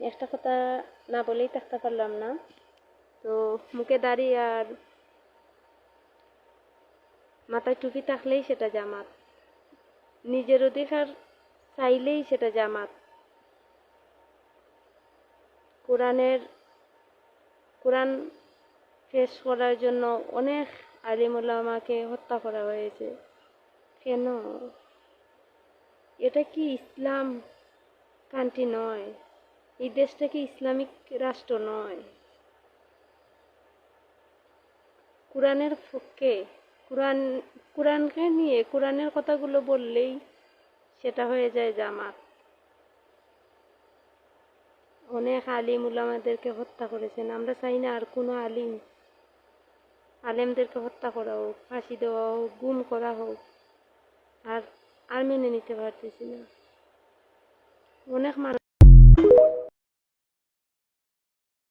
একটা কথা না বলেই থাকতে পারলাম না। তো মুখে দাড়ি আর মাথায় টুপি থাকলেই সেটা জামাত, নিজের অধিকার চাইলেই সেটা জামাত। কোরআন পেশ করার জন্য অনেক আলিম ওলামাকে হত্যা করা হয়েছে। কেন? এটা কি ইসলাম কান্ট্রি নয়? এই দেশটা কি ইসলামিক রাষ্ট্র নয়? কোরআনের পক্ষে, কোরআন কোরআনকে নিয়ে কোরআনের কথাগুলো বললেই সেটা হয়ে যায় জামাত। অনেক আলিম উলামাদেরকে হত্যা করেছেন। আমরা চাই না আর কোনো আলেমদেরকে হত্যা করা হোক, ফাঁসি দেওয়া হোক, গুম করা হোক। আর আর মেনে নিতে পারতেছি না। অনেক মানুষ